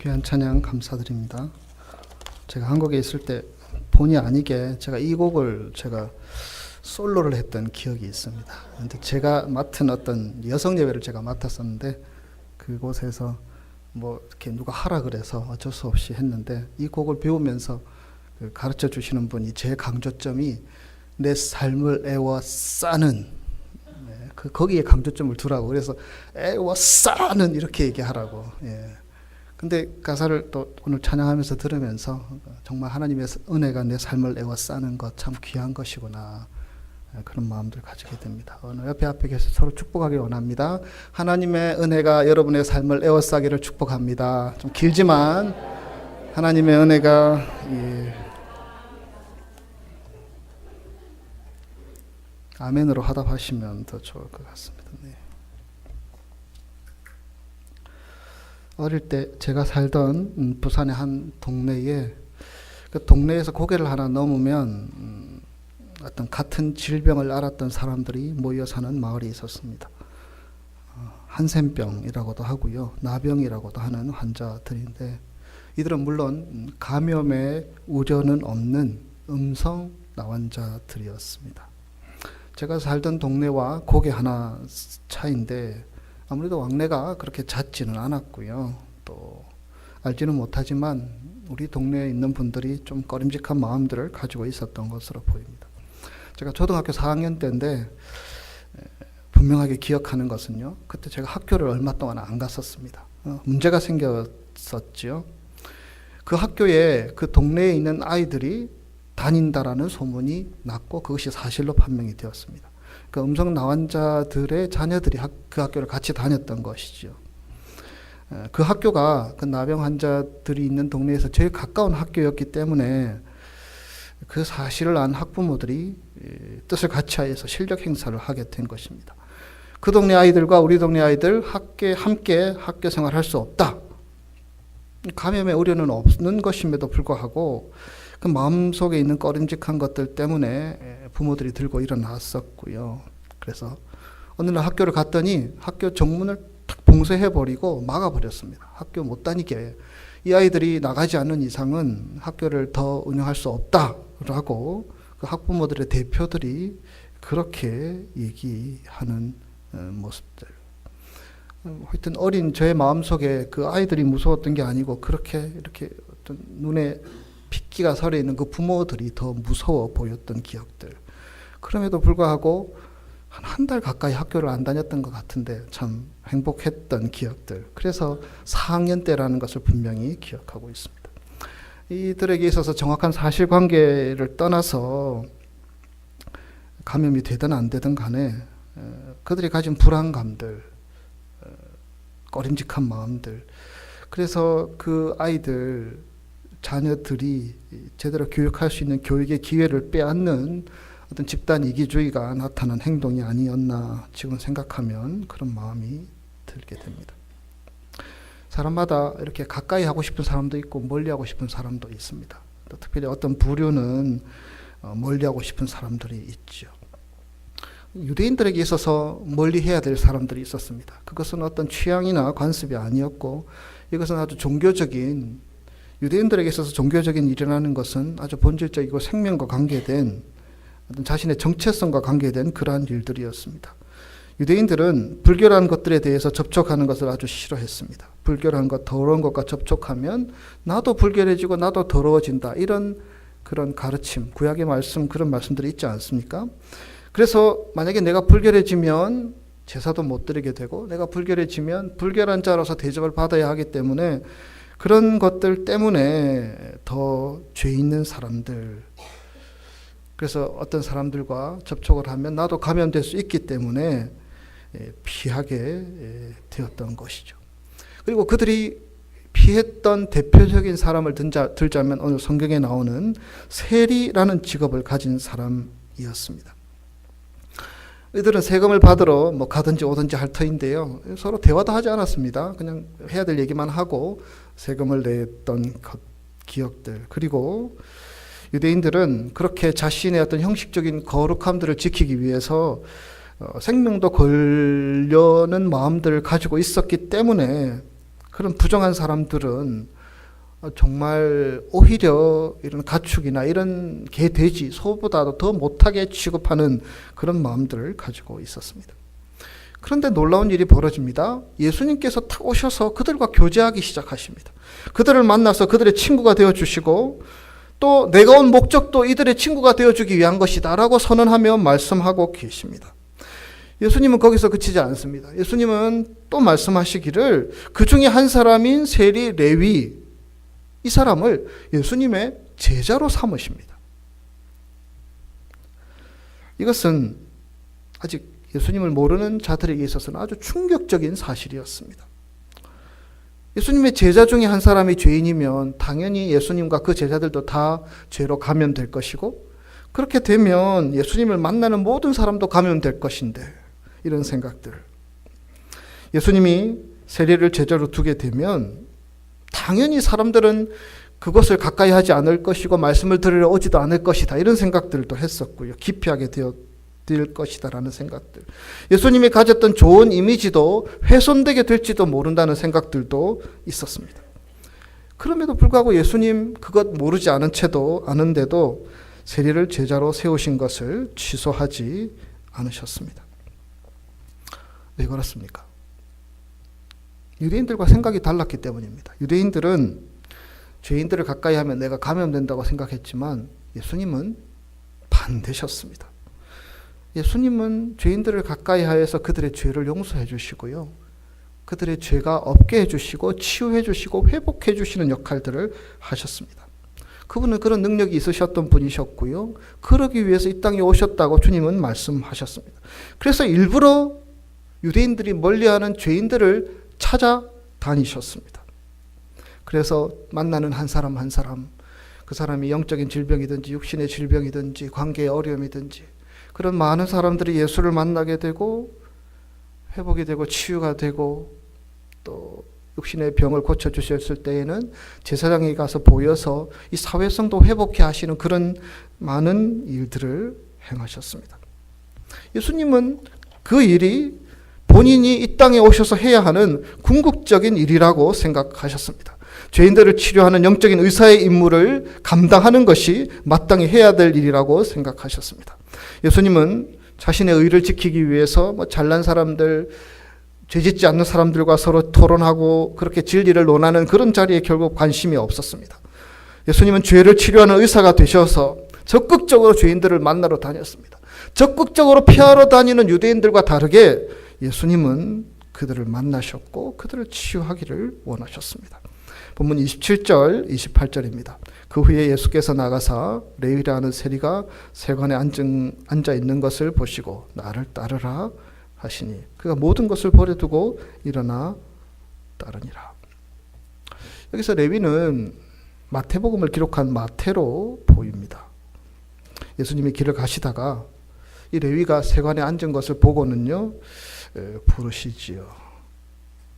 귀한 찬양 감사드립니다. 제가 한국에 있을 때 본의 아니게 제가 이 곡을 제가 솔로를 했던 기억이 있습니다. 근데 제가 맡은 어떤 여성 예배를 제가 맡았었는데 그곳에서 뭐 이렇게 누가 하라 그래서 어쩔 수 없이 했는데 이 곡을 배우면서 가르쳐 주시는 분이 제 강조점이 내 삶을 애워싸는 거기에 강조점을 두라고 그래서 애워싸는 이렇게 얘기하라고. 근데 가사를 또 오늘 찬양하면서 들으면서 정말 하나님의 은혜가 내 삶을 애워싸는 것 참 귀한 것이구나 그런 마음들 가지게 됩니다. 오늘 앞에 계셔서 서로 축복하기 원합니다. 하나님의 은혜가 여러분의 삶을 애워싸기를 축복합니다. 좀 길지만 하나님의 은혜가 아멘으로 화답하시면 더 좋을 것 같습니다. 네. 어릴 때 제가 살던 부산의 한 동네에 그 동네에서 고개를 하나 넘으면 어떤 같은 질병을 앓았던 사람들이 모여 사는 마을이 있었습니다. 한센병이라고도 하고요, 나병이라고도 하는 환자들인데 이들은 물론 감염의 우려는 없는 음성 나환자들이었습니다. 제가 살던 동네와 고개 하나 차이인데 아무래도 왕래가 그렇게 잦지는 않았고요. 또 알지는 못하지만 우리 동네에 있는 분들이 좀 꺼림직한 마음들을 가지고 있었던 것으로 보입니다. 제가 초등학교 4학년 때인데 분명하게 기억하는 것은요, 그때 제가 학교를 얼마 동안 안 갔었습니다. 문제가 생겼었죠. 그 학교에 그 동네에 있는 아이들이 다닌다라는 소문이 났고 그것이 사실로 판명이 되었습니다. 그 음성 나환자들의 자녀들이 그 학교를 같이 다녔던 것이죠. 그 학교가 그 나병 환자들이 있는 동네에서 제일 가까운 학교였기 때문에 그 사실을 안 학부모들이 뜻을 같이 하여서 실력 행사를 하게 된 것입니다. 그 동네 아이들과 우리 동네 아이들 함께 학교 생활할 수 없다. 감염의 우려는 없는 것임에도 불구하고 그 마음속에 있는 꺼림직한 것들 때문에 부모들이 들고 일어났었고요. 그래서 어느 날 학교를 갔더니 학교 정문을 탁 봉쇄해버리고 막아버렸습니다. 학교 못 다니게. 이 아이들이 나가지 않는 이상은 학교를 더 운영할 수 없다라고 그 학부모들의 대표들이 그렇게 얘기하는 모습들. 하여튼 어린 저의 마음속에 그 아이들이 무서웠던 게 아니고 그렇게 이렇게 어떤 눈에 핏기가 서려 있는 그 부모들이 더 무서워 보였던 기억들. 그럼에도 불구하고 한 달 가까이 학교를 안 다녔던 것 같은데 참 행복했던 기억들. 그래서 4학년 때라는 것을 분명히 기억하고 있습니다. 이들에게 있어서 정확한 사실관계를 떠나서 감염이 되든 안 되든 간에 그들이 가진 불안감들, 꺼림직한 마음들. 그래서 그 아이들 자녀들이 제대로 교육할 수 있는 교육의 기회를 빼앗는 어떤 집단 이기주의가 나타난 행동이 아니었나 지금 생각하면 그런 마음이 들게 됩니다. 사람마다 이렇게 가까이 하고 싶은 사람도 있고 멀리 하고 싶은 사람도 있습니다. 또 특별히 어떤 부류는 멀리 하고 싶은 사람들이 있죠. 유대인들에게 있어서 멀리 해야 될 사람들이 있었습니다. 그것은 어떤 취향이나 관습이 아니었고 이것은 아주 종교적인, 유대인들에게 있어서 종교적인 일이라는 것은 아주 본질적이고 생명과 관계된 어떤 자신의 정체성과 관계된 그러한 일들이었습니다. 유대인들은 불결한 것들에 대해서 접촉하는 것을 아주 싫어했습니다. 불결한 것, 더러운 것과 접촉하면 나도 불결해지고 나도 더러워진다. 이런 그런 가르침, 구약의 말씀, 그런 말씀들이 있지 않습니까? 그래서 만약에 내가 불결해지면 제사도 못 드리게 되고 내가 불결해지면 불결한 자로서 대접을 받아야 하기 때문에 그런 것들 때문에 더 죄 있는 사람들, 그래서 어떤 사람들과 접촉을 하면 나도 감염될 수 있기 때문에 피하게 되었던 것이죠. 그리고 그들이 피했던 대표적인 사람을 들자면 오늘 성경에 나오는 세리라는 직업을 가진 사람이었습니다. 이들은 세금을 받으러 가든지 오든지 할 터인데요. 서로 대화도 하지 않았습니다. 그냥 해야 될 얘기만 하고 세금을 냈던 기억들. 그리고 유대인들은 그렇게 자신의 어떤 형식적인 거룩함들을 지키기 위해서 생명도 걸려는 마음들을 가지고 있었기 때문에 그런 부정한 사람들은 정말 오히려 이런 가축이나 이런 개, 돼지, 소보다도 더 못하게 취급하는 그런 마음들을 가지고 있었습니다. 그런데 놀라운 일이 벌어집니다. 예수님께서 탁 오셔서 그들과 교제하기 시작하십니다. 그들을 만나서 그들의 친구가 되어주시고 또 내가 온 목적도 이들의 친구가 되어주기 위한 것이다 라고 선언하며 말씀하고 계십니다. 예수님은 거기서 그치지 않습니다. 예수님은 또 말씀하시기를 그 중에 한 사람인 세리 레위, 이 사람을 예수님의 제자로 삼으십니다. 이것은 아직 예수님을 모르는 자들에게 있어서는 아주 충격적인 사실이었습니다. 예수님의 제자 중에 한 사람이 죄인이면 당연히 예수님과 그 제자들도 다 죄로 감염될 것이고, 그렇게 되면 예수님을 만나는 모든 사람도 감염될 것인데, 이런 생각들. 예수님이 세리를 제자로 두게 되면 당연히 사람들은 그것을 가까이 하지 않을 것이고 말씀을 들으러 오지도 않을 것이다, 이런 생각들도 했었고요. 기피하게 될 것이다라는 생각들. 예수님이 가졌던 좋은 이미지도 훼손되게 될지도 모른다는 생각들도 있었습니다. 그럼에도 불구하고 예수님 그것 모르지 않은 채도 아는데도 세리를 제자로 세우신 것을 취소하지 않으셨습니다. 왜 그렇습니까? 유대인들과 생각이 달랐기 때문입니다. 유대인들은 죄인들을 가까이 하면 내가 감염된다고 생각했지만 예수님은 반대셨습니다. 예수님은 죄인들을 가까이 하여서 그들의 죄를 용서해 주시고요, 그들의 죄가 없게 해주시고 치유해 주시고 회복해 주시는 역할들을 하셨습니다. 그분은 그런 능력이 있으셨던 분이셨고요, 그러기 위해서 이 땅에 오셨다고 주님은 말씀하셨습니다. 그래서 일부러 유대인들이 멀리하는 죄인들을 찾아다니셨습니다. 그래서 만나는 한 사람 한 사람, 그 사람이 영적인 질병이든지 육신의 질병이든지 관계의 어려움이든지 그런 많은 사람들이 예수를 만나게 되고 회복이 되고 치유가 되고 또 육신의 병을 고쳐주셨을 때에는 제사장에 가서 보여서 이 사회성도 회복해 하시는 그런 많은 일들을 행하셨습니다. 예수님은 그 일이 본인이 이 땅에 오셔서 해야 하는 궁극적인 일이라고 생각하셨습니다. 죄인들을 치료하는 영적인 의사의 임무를 감당하는 것이 마땅히 해야 될 일이라고 생각하셨습니다. 예수님은 자신의 의를 지키기 위해서 잘난 사람들, 죄짓지 않는 사람들과 서로 토론하고 그렇게 진리를 논하는 그런 자리에 결국 관심이 없었습니다. 예수님은 죄를 치료하는 의사가 되셔서 적극적으로 죄인들을 만나러 다녔습니다. 적극적으로 피하러 다니는 유대인들과 다르게 예수님은 그들을 만나셨고 그들을 치유하기를 원하셨습니다. 본문 27절, 28절입니다. 그 후에 예수께서 나가사 레위라는 세리가 세관에 앉아 있는 것을 보시고 나를 따르라 하시니 그가 모든 것을 버려두고 일어나 따르니라. 여기서 레위는 마태복음을 기록한 마태로 보입니다. 예수님이 길을 가시다가 이 레위가 세관에 앉은 것을 보고는요, 부르시지요.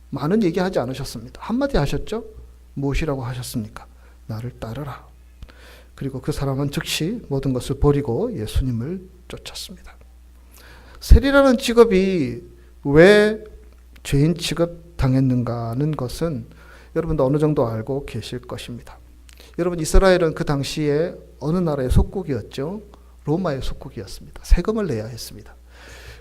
많은 얘기하지 않으셨습니다. 한마디 하셨죠? 무엇이라고 하셨습니까? 나를 따르라. 그리고 그 사람은 즉시 모든 것을 버리고 예수님을 쫓았습니다. 세리라는 직업이 왜 죄인 취급 당했는가는 것은 여러분도 어느 정도 알고 계실 것입니다. 여러분, 이스라엘은 그 당시에 어느 나라의 속국이었죠? 로마의 속국이었습니다. 세금을 내야 했습니다.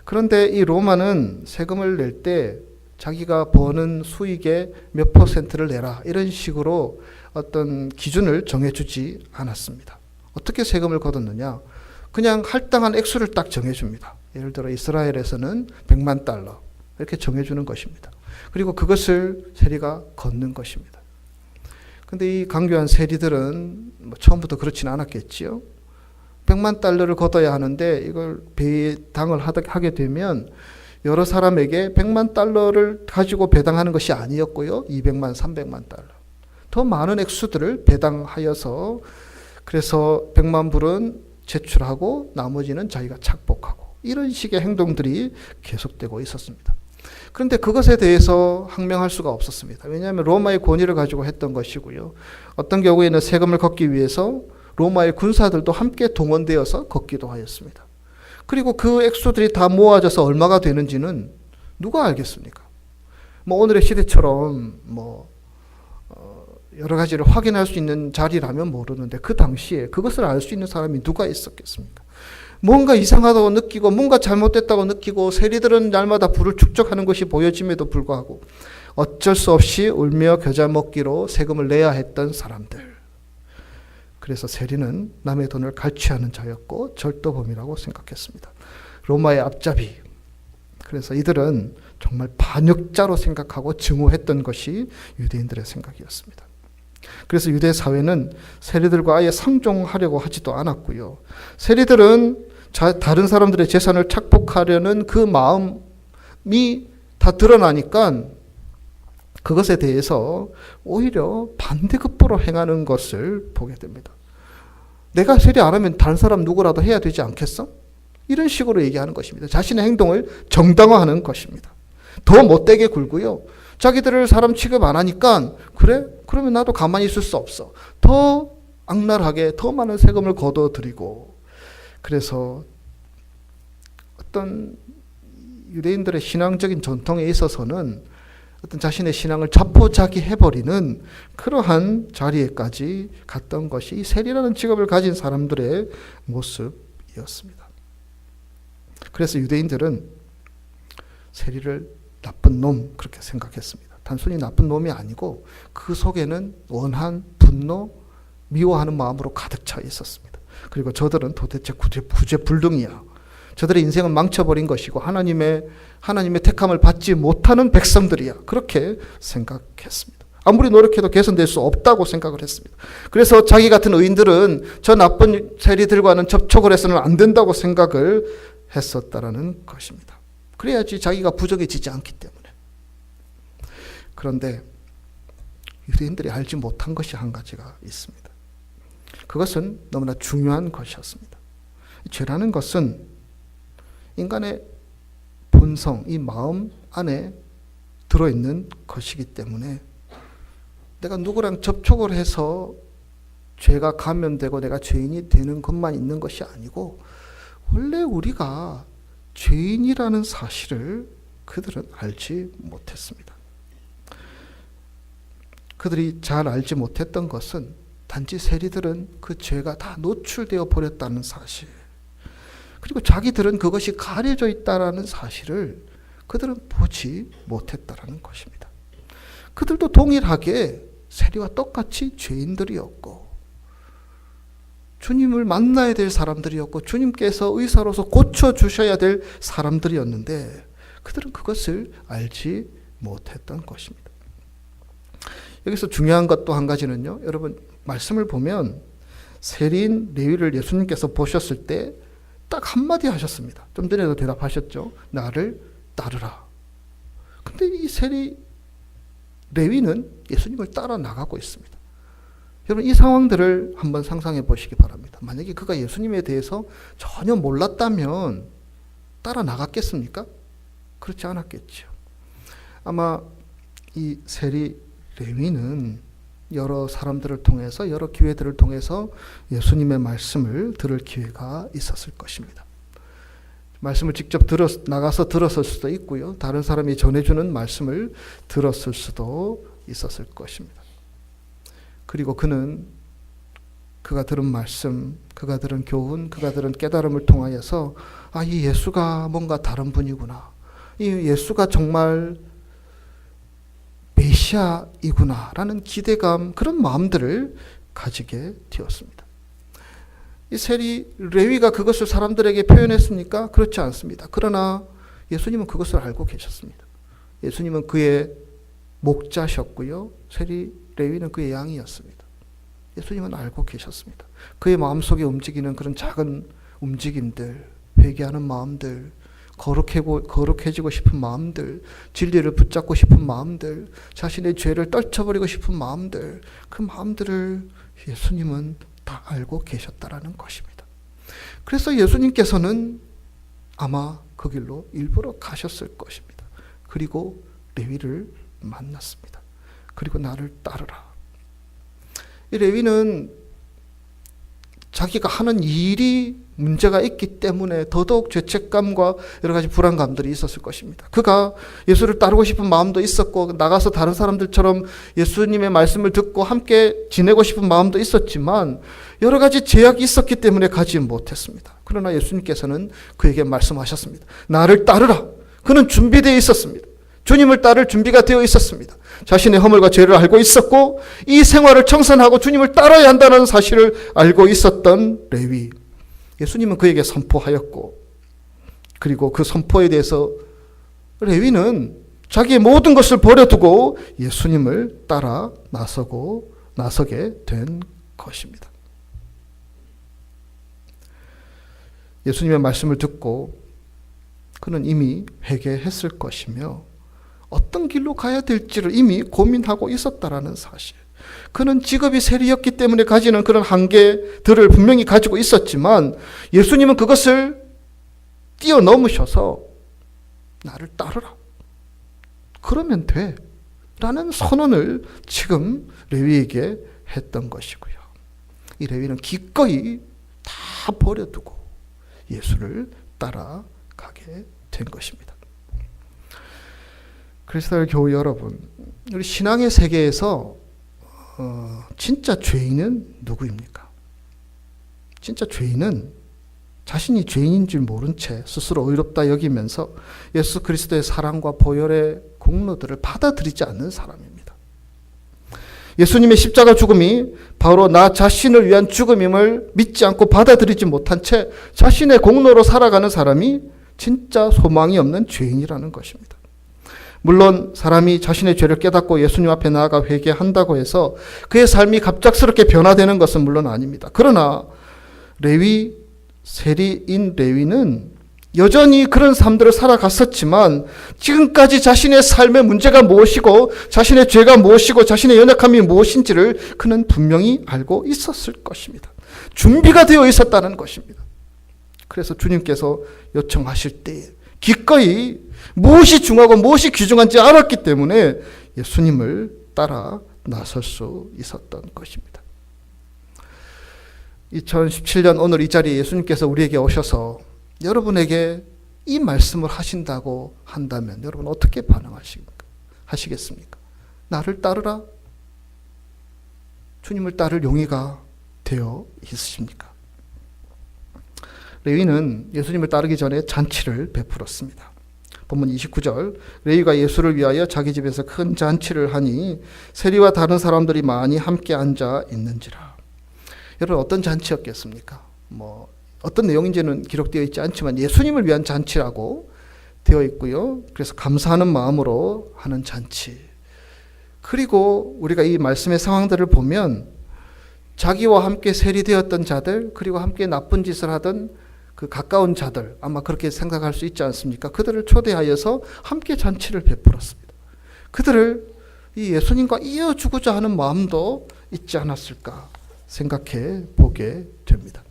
그런데 이 로마는 세금을 낼 때 자기가 버는 수익의 몇 %를 내라, 이런 식으로 어떤 기준을 정해주지 않았습니다. 어떻게 세금을 걷었느냐? 그냥 할당한 액수를 딱 정해줍니다. 예를 들어 이스라엘에서는 100만 달러 이렇게 정해주는 것입니다. 그리고 그것을 세리가 걷는 것입니다. 근데 이 강교한 세리들은 처음부터 그렇지는 않았겠지요. 100만 달러를 걷어야 하는데 이걸 배당을 하게 되면 여러 사람에게 100만 달러를 가지고 배당하는 것이 아니었고요. 200만, 300만 달러. 더 많은 액수들을 배당하여서 그래서 100만 불은 제출하고 나머지는 자기가 착복하고 이런 식의 행동들이 계속되고 있었습니다. 그런데 그것에 대해서 항명할 수가 없었습니다. 왜냐하면 로마의 권위를 가지고 했던 것이고요. 어떤 경우에는 세금을 걷기 위해서 로마의 군사들도 함께 동원되어서 걷기도 하였습니다. 그리고 그 액수들이 다 모아져서 얼마가 되는지는 누가 알겠습니까? 오늘의 시대처럼 여러 가지를 확인할 수 있는 자리라면 모르는데 그 당시에 그것을 알 수 있는 사람이 누가 있었겠습니까? 뭔가 이상하다고 느끼고 뭔가 잘못됐다고 느끼고 세리들은 날마다 불을 축적하는 것이 보여짐에도 불구하고 어쩔 수 없이 울며 겨자 먹기로 세금을 내야 했던 사람들. 그래서 세리는 남의 돈을 갈취하는 자였고 절도범이라고 생각했습니다. 로마의 앞잡이. 그래서 이들은 정말 반역자로 생각하고 증오했던 것이 유대인들의 생각이었습니다. 그래서 유대 사회는 세리들과 아예 상종하려고 하지도 않았고요. 세리들은 다른 사람들의 재산을 착복하려는 그 마음이 다 드러나니까 그것에 대해서 오히려 반대급부로 행하는 것을 보게 됩니다. 내가 세리 안 하면 다른 사람 누구라도 해야 되지 않겠어? 이런 식으로 얘기하는 것입니다. 자신의 행동을 정당화하는 것입니다. 더 못되게 굴고요. 자기들을 사람 취급 안 하니까 그래? 그러면 나도 가만히 있을 수 없어. 더 악랄하게 더 많은 세금을 걷어들이고 그래서 어떤 유대인들의 신앙적인 전통에 있어서는 어떤 자신의 신앙을 자포자기해버리는 그러한 자리에까지 갔던 것이 이 세리라는 직업을 가진 사람들의 모습이었습니다. 그래서 유대인들은 세리를 나쁜 놈 그렇게 생각했습니다. 단순히 나쁜 놈이 아니고 그 속에는 원한, 분노, 미워하는 마음으로 가득 차 있었습니다. 그리고 저들은 도대체 구제불능이야. 저들의 인생은 망쳐버린 것이고 하나님의 택함을 받지 못하는 백성들이야. 그렇게 생각했습니다. 아무리 노력해도 개선될 수 없다고 생각을 했습니다. 그래서 자기 같은 의인들은 저 나쁜 세리들과는 접촉을 해서는 안 된다고 생각을 했었다라는 것입니다. 그래야지 자기가 부정해지지 않기 때문에. 그런데 유대인들이 알지 못한 것이 한 가지가 있습니다. 그것은 너무나 중요한 것이었습니다. 죄라는 것은 인간의 본성, 이 마음 안에 들어있는 것이기 때문에 내가 누구랑 접촉을 해서 죄가 감염되고 내가 죄인이 되는 것만 있는 것이 아니고 원래 우리가 죄인이라는 사실을 그들은 알지 못했습니다. 그들이 잘 알지 못했던 것은 단지 세리들은 그 죄가 다 노출되어 버렸다는 사실, 그리고 자기들은 그것이 가려져 있다는 사실을 그들은 보지 못했다는 것입니다. 그들도 동일하게 세리와 똑같이 죄인들이었고 주님을 만나야 될 사람들이었고 주님께서 의사로서 고쳐주셔야 될 사람들이었는데 그들은 그것을 알지 못했던 것입니다. 여기서 중요한 것 또 한 가지는요. 여러분 말씀을 보면 세리인 레위를 예수님께서 보셨을 때 딱 한마디 하셨습니다. 좀 전에도 대답하셨죠. 나를 따르라. 근데 이 세리 레위는 예수님을 따라 나가고 있습니다. 여러분 이 상황들을 한번 상상해 보시기 바랍니다. 만약에 그가 예수님에 대해서 전혀 몰랐다면 따라 나갔겠습니까? 그렇지 않았겠죠. 아마 이 세리 레위는 여러 사람들을 통해서 여러 기회들을 통해서 예수님의 말씀을 들을 기회가 있었을 것입니다. 말씀을 직접 나가서 들었을 수도 있고요. 다른 사람이 전해주는 말씀을 들었을 수도 있었을 것입니다. 그리고 그가 들은 말씀, 그가 들은 교훈, 그가 들은 깨달음을 통하여서 이 예수가 뭔가 다른 분이구나. 이 예수가 정말 메시아이구나 라는 기대감, 그런 마음들을 가지게 되었습니다. 이 세리 레위가 그것을 사람들에게 표현했습니까? 그렇지 않습니다. 그러나 예수님은 그것을 알고 계셨습니다. 예수님은 그의 목자셨고요. 세리 레위는 그의 양이었습니다. 예수님은 알고 계셨습니다. 그의 마음속에 움직이는 그런 작은 움직임들, 회개하는 마음들, 거룩해지고 싶은 마음들, 진리를 붙잡고 싶은 마음들, 자신의 죄를 떨쳐버리고 싶은 마음들, 그 마음들을 예수님은 다 알고 계셨다라는 것입니다. 그래서 예수님께서는 아마 그 길로 일부러 가셨을 것입니다. 그리고 레위를 만났습니다. 그리고 나를 따르라. 이 레위는 자기가 하는 일이 문제가 있기 때문에 더더욱 죄책감과 여러 가지 불안감들이 있었을 것입니다. 그가 예수를 따르고 싶은 마음도 있었고 나가서 다른 사람들처럼 예수님의 말씀을 듣고 함께 지내고 싶은 마음도 있었지만 여러 가지 제약이 있었기 때문에 가지 못했습니다. 그러나 예수님께서는 그에게 말씀하셨습니다. 나를 따르라. 그는 준비되어 있었습니다. 주님을 따를 준비가 되어 있었습니다. 자신의 허물과 죄를 알고 있었고 이 생활을 청산하고 주님을 따라야 한다는 사실을 알고 있었던 레위. 예수님은 그에게 선포하였고 그리고 그 선포에 대해서 레위는 자기의 모든 것을 버려두고 예수님을 따라 나서게 된 것입니다. 예수님의 말씀을 듣고 그는 이미 회개했을 것이며 어떤 길로 가야 될지를 이미 고민하고 있었다라는 사실. 그는 직업이 세리였기 때문에 가지는 그런 한계들을 분명히 가지고 있었지만 예수님은 그것을 뛰어넘으셔서 나를 따르라. 그러면 돼. 라는 선언을 지금 레위에게 했던 것이고요. 이 레위는 기꺼이 다 버려두고 예수를 따라가게 된 것입니다. 그리스도의 교우 여러분, 우리 신앙의 세계에서 진짜 죄인은 누구입니까? 진짜 죄인은 자신이 죄인인 줄 모른 채 스스로 의롭다 여기면서 예수 그리스도의 사랑과 보혈의 공로들을 받아들이지 않는 사람입니다. 예수님의 십자가 죽음이 바로 나 자신을 위한 죽음임을 믿지 않고 받아들이지 못한 채 자신의 공로로 살아가는 사람이 진짜 소망이 없는 죄인이라는 것입니다. 물론 사람이 자신의 죄를 깨닫고 예수님 앞에 나아가 회개한다고 해서 그의 삶이 갑작스럽게 변화되는 것은 물론 아닙니다. 그러나 세리인 레위는 여전히 그런 삶들을 살아갔었지만 지금까지 자신의 삶의 문제가 무엇이고 자신의 죄가 무엇이고 자신의 연약함이 무엇인지를 그는 분명히 알고 있었을 것입니다. 준비가 되어 있었다는 것입니다. 그래서 주님께서 요청하실 때 기꺼이 무엇이 중요하고 무엇이 귀중한지 알았기 때문에 예수님을 따라 나설 수 있었던 것입니다. 2017년 오늘 이 자리에 예수님께서 우리에게 오셔서 여러분에게 이 말씀을 하신다고 한다면 여러분 어떻게 반응하시겠습니까? 나를 따르라? 주님을 따를 용의가 되어 있으십니까? 레위는 예수님을 따르기 전에 잔치를 베풀었습니다. 본문 29절, 레위가 예수를 위하여 자기 집에서 큰 잔치를 하니 세리와 다른 사람들이 많이 함께 앉아 있는지라. 여러분 어떤 잔치였겠습니까? 어떤 내용인지는 기록되어 있지 않지만 예수님을 위한 잔치라고 되어 있고요. 그래서 감사하는 마음으로 하는 잔치. 그리고 우리가 이 말씀의 상황들을 보면 자기와 함께 세리되었던 자들, 그리고 함께 나쁜 짓을 하던 그 가까운 자들, 아마 그렇게 생각할 수 있지 않습니까? 그들을 초대하여서 함께 잔치를 베풀었습니다. 그들을 이 예수님과 이어주고자 하는 마음도 있지 않았을까 생각해 보게 됩니다.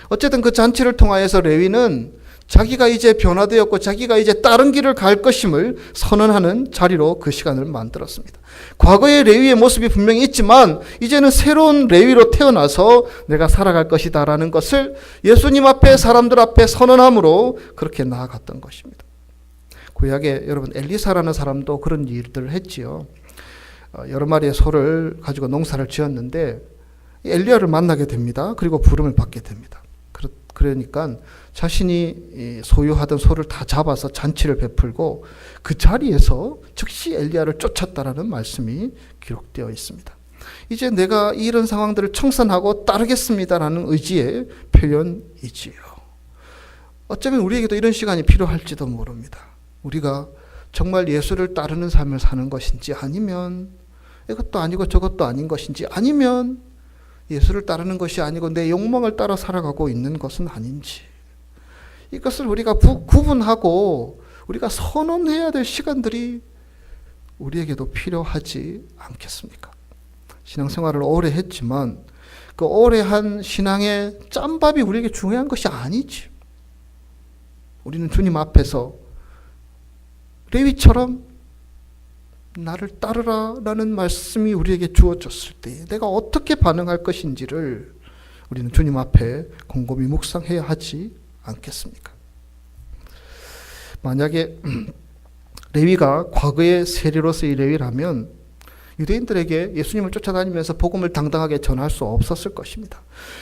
어쨌든 그 잔치를 통하여서 레위는 자기가 이제 변화되었고 자기가 이제 다른 길을 갈 것임을 선언하는 자리로 그 시간을 만들었습니다. 과거의 레위의 모습이 분명히 있지만 이제는 새로운 레위로 태어나서 내가 살아갈 것이다 라는 것을 예수님 앞에 사람들 앞에 선언함으로 그렇게 나아갔던 것입니다. 구약에 여러분 엘리사라는 사람도 그런 일들을 했지요. 여러 마리의 소를 가지고 농사를 지었는데 엘리야를 만나게 됩니다. 그리고 부름을 받게 됩니다. 그러니까 자신이 소유하던 소를 다 잡아서 잔치를 베풀고 그 자리에서 즉시 엘리야를 쫓았다라는 말씀이 기록되어 있습니다. 이제 내가 이런 상황들을 청산하고 따르겠습니다라는 의지의 표현이지요. 어쩌면 우리에게도 이런 시간이 필요할지도 모릅니다. 우리가 정말 예수를 따르는 삶을 사는 것인지 아니면 이것도 아니고 저것도 아닌 것인지 아니면 예수를 따르는 것이 아니고 내 욕망을 따라 살아가고 있는 것은 아닌지 이것을 우리가 구분하고 우리가 선언해야 될 시간들이 우리에게도 필요하지 않겠습니까? 신앙생활을 오래 했지만 그 오래 한 신앙의 짬밥이 우리에게 중요한 것이 아니지. 우리는 주님 앞에서 레위처럼 나를 따르라 라는 말씀이 우리에게 주어졌을 때 내가 어떻게 반응할 것인지를 우리는 주님 앞에 곰곰이 묵상해야 하지 않겠습니까? 만약에 레위가 과거의 세리로서의 레위라면 유대인들에게 예수님을 쫓아다니면서 복음을 당당하게 전할 수 없었을 것입니다.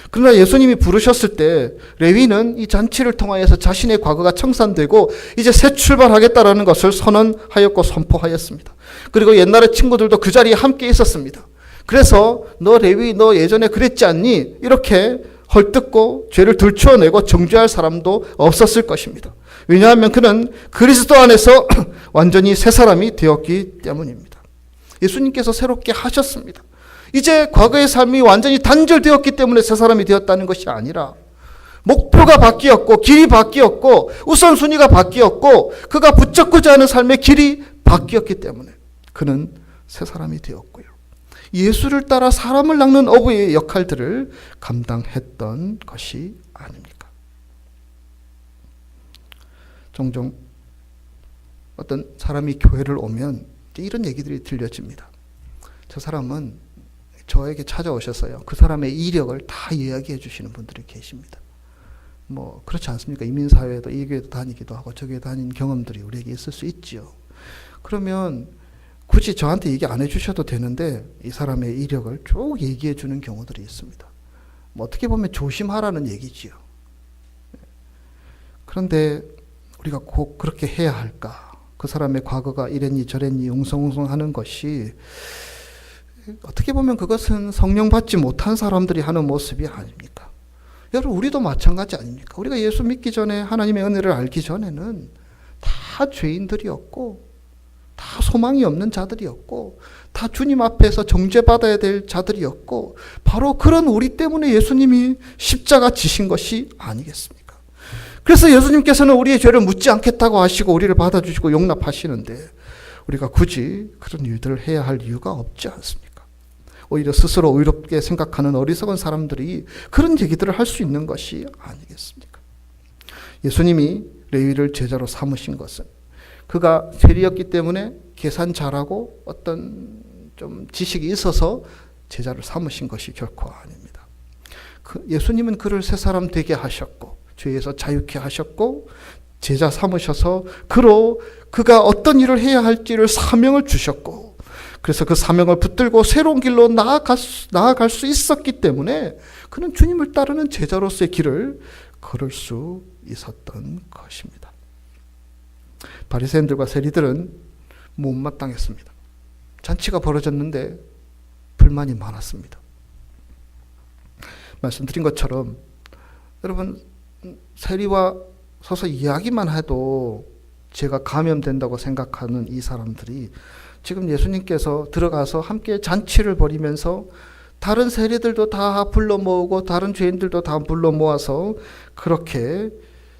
그러나 예수님이 부르셨을 때 레위는 이 잔치를 통하여서 자신의 과거가 청산되고 이제 새 출발하겠다라는 것을 선언하였고 선포하였습니다. 그리고 옛날의 친구들도 그 자리에 함께 있었습니다. 그래서 너 레위 너 예전에 그랬지 않니? 이렇게 헐뜯고 죄를 들추어내고 정죄할 사람도 없었을 것입니다. 왜냐하면 그는 그리스도 안에서 완전히 새 사람이 되었기 때문입니다. 예수님께서 새롭게 하셨습니다. 이제 과거의 삶이 완전히 단절되었기 때문에 새 사람이 되었다는 것이 아니라 목표가 바뀌었고 길이 바뀌었고 우선순위가 바뀌었고 그가 붙잡고자 하는 삶의 길이 바뀌었기 때문에 그는 새 사람이 되었고요. 예수를 따라 사람을 낚는 어부의 역할들을 감당했던 것이 아닙니까? 종종 어떤 사람이 교회를 오면 이런 얘기들이 들려집니다. 저 사람은 저에게 찾아오셨어요. 그 사람의 이력을 다 이야기해 주시는 분들이 계십니다. 뭐 그렇지 않습니까? 이민사회에도 이 교회도 다니기도 하고 저 교회 다닌 경험들이 우리에게 있을 수 있지요. 그러면 굳이 저한테 얘기 안 해주셔도 되는데 이 사람의 이력을 쭉 얘기해 주는 경우들이 있습니다. 뭐 어떻게 보면 조심하라는 얘기지요. 그런데 우리가 꼭 그렇게 해야 할까? 그 사람의 과거가 이랬니 저랬니 웅성웅성하는 것이 어떻게 보면 그것은 성령 받지 못한 사람들이 하는 모습이 아닙니까? 여러분 우리도 마찬가지 아닙니까? 우리가 예수 믿기 전에 하나님의 은혜를 알기 전에는 다 죄인들이었고 다 소망이 없는 자들이었고 다 주님 앞에서 정죄받아야 될 자들이었고 바로 그런 우리 때문에 예수님이 십자가 지신 것이 아니겠습니까? 그래서 예수님께서는 우리의 죄를 묻지 않겠다고 하시고 우리를 받아주시고 용납하시는데 우리가 굳이 그런 일들을 해야 할 이유가 없지 않습니까? 오히려 스스로 의롭게 생각하는 어리석은 사람들이 그런 얘기들을 할 수 있는 것이 아니겠습니까? 예수님이 레위를 제자로 삼으신 것은 그가 세리였기 때문에 계산 잘하고 어떤 좀 지식이 있어서 제자를 삼으신 것이 결코 아닙니다. 예수님은 그를 새 사람 되게 하셨고 죄에서 자유케 하셨고 제자 삼으셔서 그로 그가 어떤 일을 해야 할지를 사명을 주셨고 그래서 그 사명을 붙들고 새로운 길로 나아갈 수 있었기 때문에 그는 주님을 따르는 제자로서의 길을 걸을 수 있었던 것입니다. 바리새인들과 세리들은 못마땅했습니다. 잔치가 벌어졌는데 불만이 많았습니다. 말씀드린 것처럼 여러분 세리와 서서 이야기만 해도 죄가 감염된다고 생각하는 이 사람들이 지금 예수님께서 들어가서 함께 잔치를 벌이면서 다른 세리들도 다 불러 모으고 다른 죄인들도 다 불러 모아서 그렇게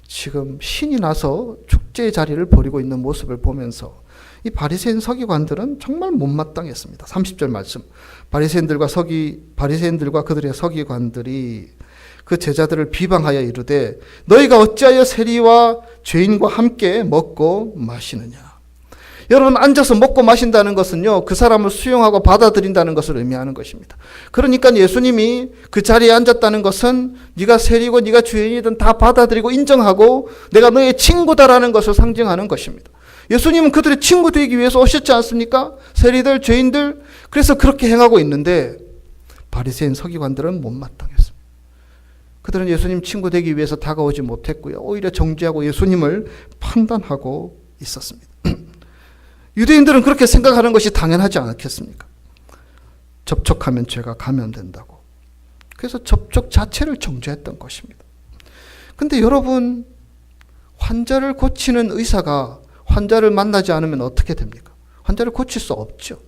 지금 신이 나서 축제의 자리를 벌이고 있는 모습을 보면서 이 바리새인 서기관들은 정말 못마땅했습니다. 30절 말씀. 바리새인들과 그들의 서기관들이 그 제자들을 비방하여 이르되 너희가 어찌하여 세리와 죄인과 함께 먹고 마시느냐. 여러분 앉아서 먹고 마신다는 것은요 그 사람을 수용하고 받아들인다는 것을 의미하는 것입니다. 그러니까 예수님이 그 자리에 앉았다는 것은 네가 세리고 네가 죄인이든 다 받아들이고 인정하고 내가 너의 친구다라는 것을 상징하는 것입니다. 예수님은 그들의 친구 되기 위해서 오셨지 않습니까? 세리들 죄인들 그래서 그렇게 행하고 있는데 바리새인 서기관들은 못마땅했습니다. 그들은 예수님 친구 되기 위해서 다가오지 못했고요. 오히려 정죄하고 예수님을 판단하고 있었습니다. 유대인들은 그렇게 생각하는 것이 당연하지 않겠습니까? 접촉하면 죄가 감염된다고. 그래서 접촉 자체를 정죄했던 것입니다. 근데 여러분, 환자를 고치는 의사가 환자를 만나지 않으면 어떻게 됩니까? 환자를 고칠 수 없죠.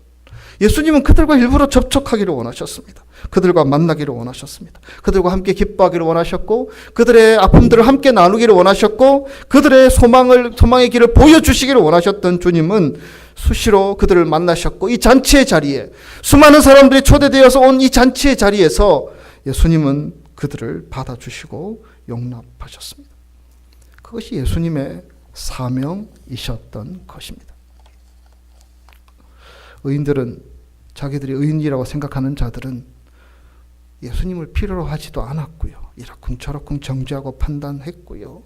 예수님은 그들과 일부러 접촉하기를 원하셨습니다. 그들과 만나기를 원하셨습니다. 그들과 함께 기뻐하기를 원하셨고 그들의 아픔들을 함께 나누기를 원하셨고 그들의 소망의 길을 보여주시기를 원하셨던 주님은 수시로 그들을 만나셨고 이 잔치의 자리에 수많은 사람들이 초대되어서 온 이 잔치의 자리에서 예수님은 그들을 받아주시고 용납하셨습니다. 그것이 예수님의 사명이셨던 것입니다. 의인들은 자기들이 의인이라고 생각하는 자들은 예수님을 필요로 하지도 않았고요. 이러쿵저러쿵 정죄하고 판단했고요.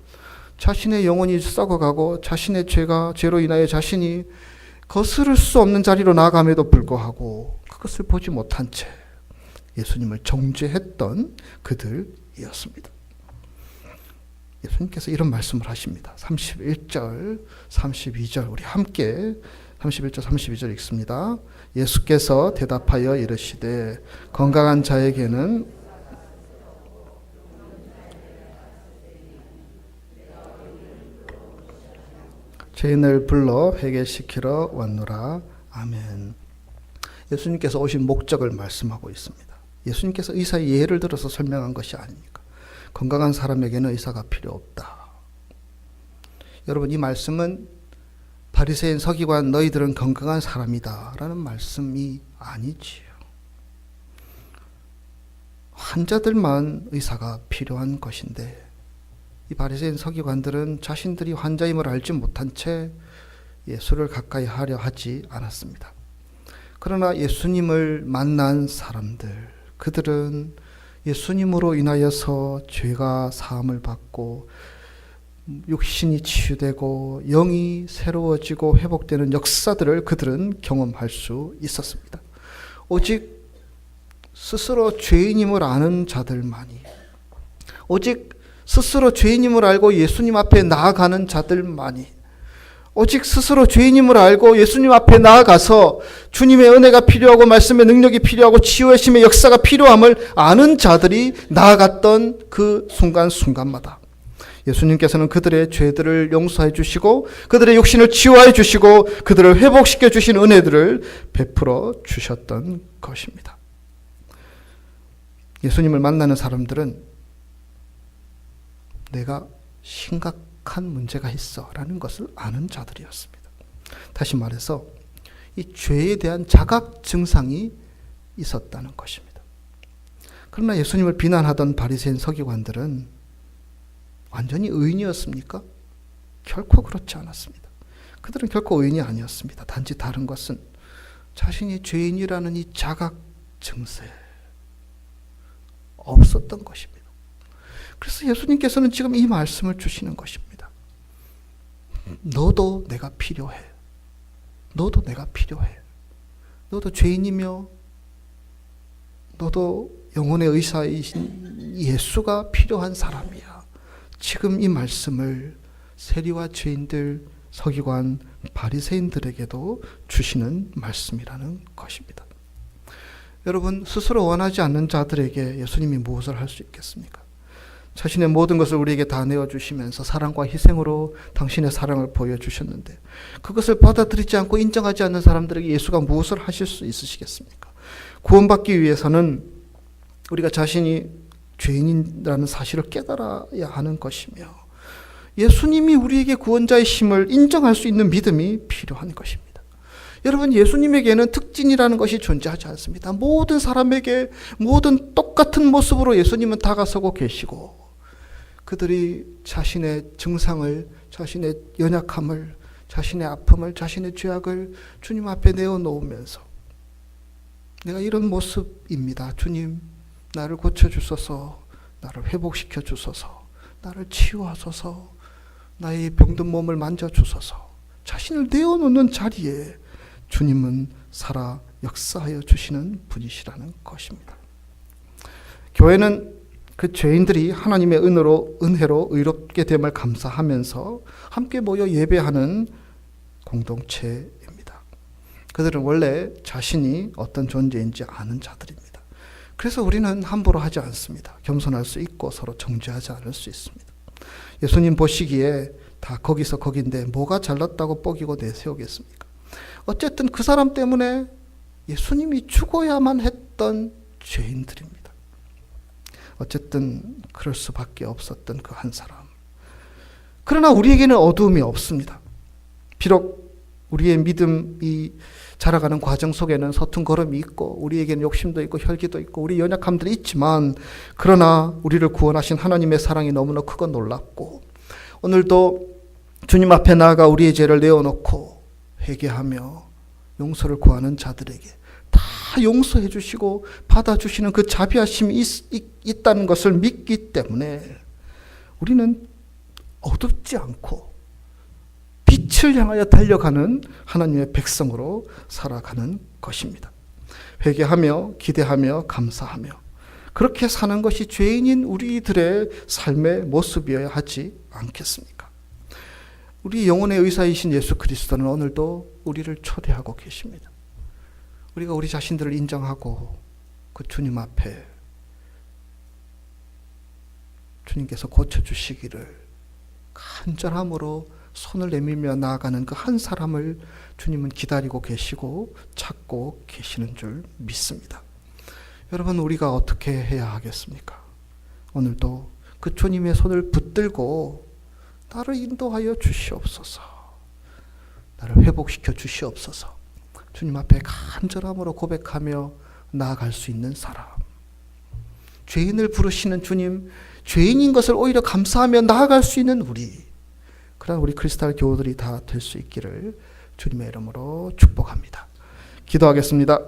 자신의 영혼이 썩어가고 자신의 죄로 인하여 자신이 거스를 수 없는 자리로 나아감에도 불구하고 그것을 보지 못한 채 예수님을 정죄했던 그들이었습니다. 예수님께서 이런 말씀을 하십니다. 31절, 32절 우리 함께 31절, 32절 읽습니다. 예수께서 대답하여 이르시되 건강한 자에게는 죄인을 불러 회개시키러 왔노라. 아멘. 예수님께서 오신 목적을 말씀하고 있습니다. 예수님께서 의사의 예를 들어서 설명한 것이 아닙니까? 건강한 사람에게는 의사가 필요 없다. 여러분, 이 말씀은 바리새인 서기관 너희들은 건강한 사람이다 라는 말씀이 아니지요. 환자들만 의사가 필요한 것인데 이 바리새인 서기관들은 자신들이 환자임을 알지 못한 채 예수를 가까이 하려 하지 않았습니다. 그러나 예수님을 만난 사람들, 그들은 예수님으로 인하여서 죄가 사함을 받고 육신이 치유되고 영이 새로워지고 회복되는 역사들을 그들은 경험할 수 있었습니다. 오직 스스로 죄인임을 아는 자들만이, 오직 스스로 죄인임을 알고 예수님 앞에 나아가는 자들만이, 오직 스스로 죄인임을 알고 예수님 앞에 나아가서 주님의 은혜가 필요하고 말씀의 능력이 필요하고 치유하심의 역사가 필요함을 아는 자들이 나아갔던 그 순간순간마다 예수님께서는 그들의 죄들을 용서해 주시고 그들의 육신을 치유해 주시고 그들을 회복시켜 주신 은혜들을 베풀어 주셨던 것입니다. 예수님을 만나는 사람들은 내가 심각한 문제가 있어 라는 것을 아는 자들이었습니다. 다시 말해서 이 죄에 대한 자각 증상이 있었다는 것입니다. 그러나 예수님을 비난하던 바리새인 서기관들은 완전히 의인이었습니까? 결코 그렇지 않았습니다. 그들은 결코 의인이 아니었습니다. 단지 다른 것은 자신이 죄인이라는 이 자각 증세 없었던 것입니다. 그래서 예수님께서는 지금 이 말씀을 주시는 것입니다. 너도 내가 필요해. 너도 내가 필요해. 너도 죄인이며 너도 영혼의 의사이신 예수가 필요한 사람이야. 지금 이 말씀을 세리와 죄인들, 서기관, 바리새인들에게도 주시는 말씀이라는 것입니다. 여러분, 스스로 원하지 않는 자들에게 예수님이 무엇을 할 수 있겠습니까? 자신의 모든 것을 우리에게 다 내어주시면서 사랑과 희생으로 당신의 사랑을 보여주셨는데 그것을 받아들이지 않고 인정하지 않는 사람들에게 예수가 무엇을 하실 수 있으시겠습니까? 구원받기 위해서는 우리가 자신이 죄인이라는 사실을 깨달아야 하는 것이며 예수님이 우리에게 구원자의 심을 인정할 수 있는 믿음이 필요한 것입니다. 여러분, 예수님에게는 특징이라는 것이 존재하지 않습니다. 모든 사람에게 모든 똑같은 모습으로 예수님은 다가서고 계시고 그들이 자신의 증상을, 자신의 연약함을, 자신의 아픔을, 자신의 죄악을 주님 앞에 내어놓으면서 내가 이런 모습입니다. 주님, 나를 고쳐주소서, 나를 회복시켜 주소서, 나를 치유하소서, 나의 병든 몸을 만져주소서. 자신을 내어놓는 자리에 주님은 살아 역사하여 주시는 분이시라는 것입니다. 교회는 그 죄인들이 하나님의 은혜로 의롭게 됨을 감사하면서 함께 모여 예배하는 공동체입니다. 그들은 원래 자신이 어떤 존재인지 아는 자들입니다. 그래서 우리는 함부로 하지 않습니다. 겸손할 수 있고 서로 정죄하지 않을 수 있습니다. 예수님 보시기에 다 거기서 거긴데 뭐가 잘났다고 뻐기고 내세우겠습니까? 어쨌든 그 사람 때문에 예수님이 죽어야만 했던 죄인들입니다. 어쨌든 그럴 수밖에 없었던 그 한 사람. 그러나 우리에게는 어두움이 없습니다. 비록 우리의 믿음이 자라가는 과정 속에는 서툰 걸음이 있고 우리에게는 욕심도 있고 혈기도 있고 우리 연약함들이 있지만 그러나 우리를 구원하신 하나님의 사랑이 너무나 크고 놀랍고 오늘도 주님 앞에 나아가 우리의 죄를 내어놓고 회개하며 용서를 구하는 자들에게 다 용서해 주시고 받아주시는 그 자비하심이 있다는 것을 믿기 때문에 우리는 어둡지 않고 빛을 향하여 달려가는 하나님의 백성으로 살아가는 것입니다. 회개하며 기대하며 감사하며 그렇게 사는 것이 죄인인 우리들의 삶의 모습이어야 하지 않겠습니까? 우리 영혼의 의사이신 예수 그리스도는 오늘도 우리를 초대하고 계십니다. 우리가 우리 자신들을 인정하고 그 주님 앞에 주님께서 고쳐주시기를 간절함으로 손을 내밀며 나아가는 그 한 사람을 주님은 기다리고 계시고 찾고 계시는 줄 믿습니다. 여러분, 우리가 어떻게 해야 하겠습니까? 오늘도 그 주님의 손을 붙들고 나를 인도하여 주시옵소서, 나를 회복시켜 주시옵소서, 주님 앞에 간절함으로 고백하며 나아갈 수 있는 사람, 죄인을 부르시는 주님, 죄인인 것을 오히려 감사하며 나아갈 수 있는 그런 우리 크리스탈 교우들이 다 될 수 있기를 주님의 이름으로 축복합니다. 기도하겠습니다.